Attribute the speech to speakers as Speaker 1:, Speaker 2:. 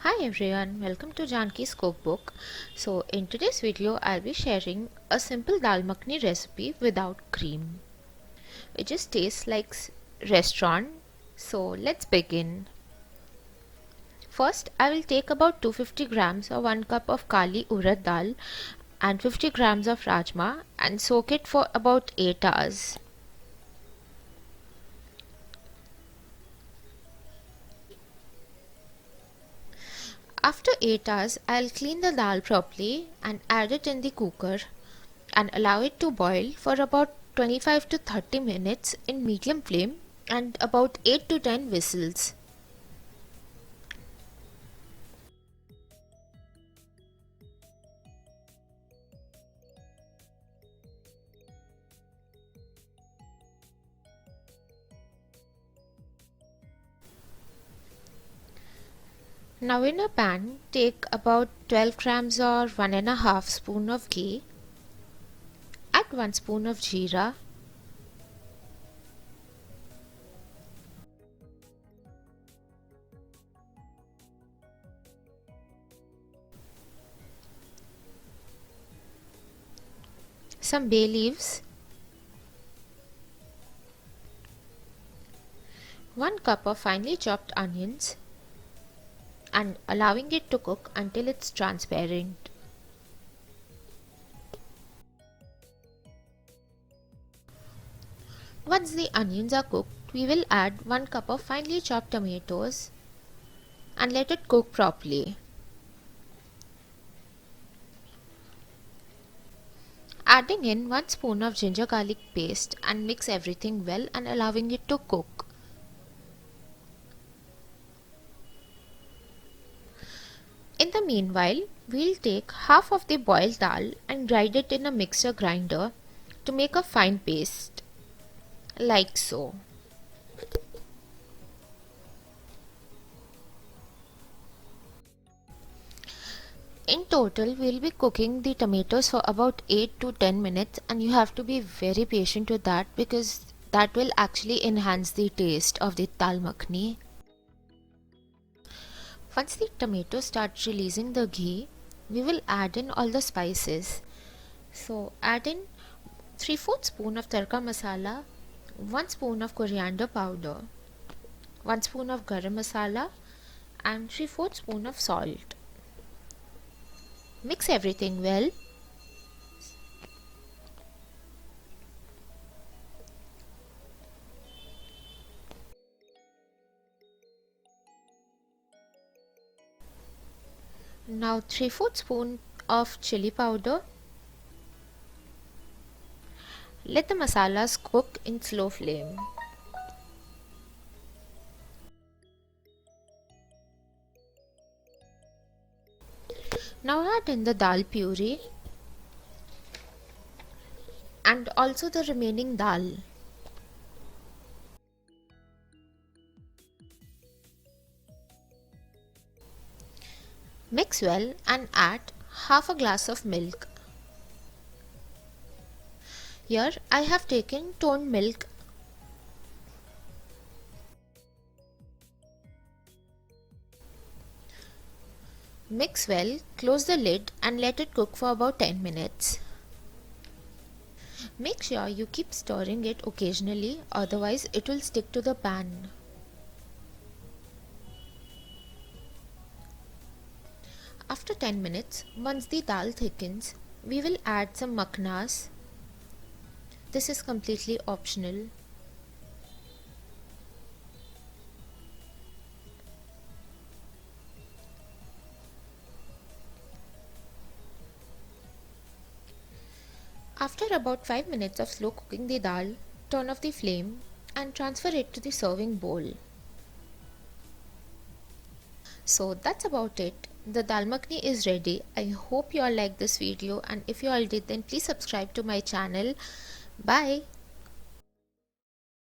Speaker 1: Hi everyone, welcome to Janki's cookbook. So in today's video I'll be sharing a simple dal makhani recipe without cream. It just tastes like restaurant. So let's begin. First I will take about 250 grams or 1 cup of kali urad dal and 50 grams of rajma and soak it for about 8 hours. After 8 hours, I'll clean the dal properly and add it in the cooker and allow it to boil for about 25 to 30 minutes in medium flame and about 8 to 10 whistles. Now in a pan, take about 12 grams or 1.5 spoon of ghee, add 1 spoon of jeera, some bay leaves, 1 cup of finely chopped onions and allowing it to cook until it's transparent. Once the onions are cooked, we will add 1 cup of finely chopped tomatoes and let it cook properly. Adding in 1 spoon of ginger garlic paste and mix everything well and allowing it to cook. In the meanwhile, we'll take half of the boiled dal and grind it in a mixer grinder to make a fine paste, like so. In total, we'll be cooking the tomatoes for about 8 to 10 minutes and you have to be very patient with that because that will actually enhance the taste of the dal makhani. Once the tomato starts releasing the ghee, we will add in all the spices. So add in 3/4 spoon of tadka masala, 1 spoon of coriander powder, 1 spoon of garam masala and 3/4 spoon of salt. Mix everything well. Now 3/4 spoon of chili powder. Let the masalas cook in slow flame. Now add in the dal puree and also the remaining dal. Mix well and add half a glass of milk. Here I have taken toned milk. Mix well, close the lid and let it cook for about 10 minutes. Make sure you keep stirring it occasionally, otherwise it will stick to the pan. After 10 minutes, once the dal thickens, we will add some makhnas. This is completely optional. After about 5 minutes of slow cooking the dal, turn off the flame and transfer it to the serving bowl. So that's about it. The dal makhani is ready. I hope you all liked this video and if you all did then please subscribe to my channel. Bye.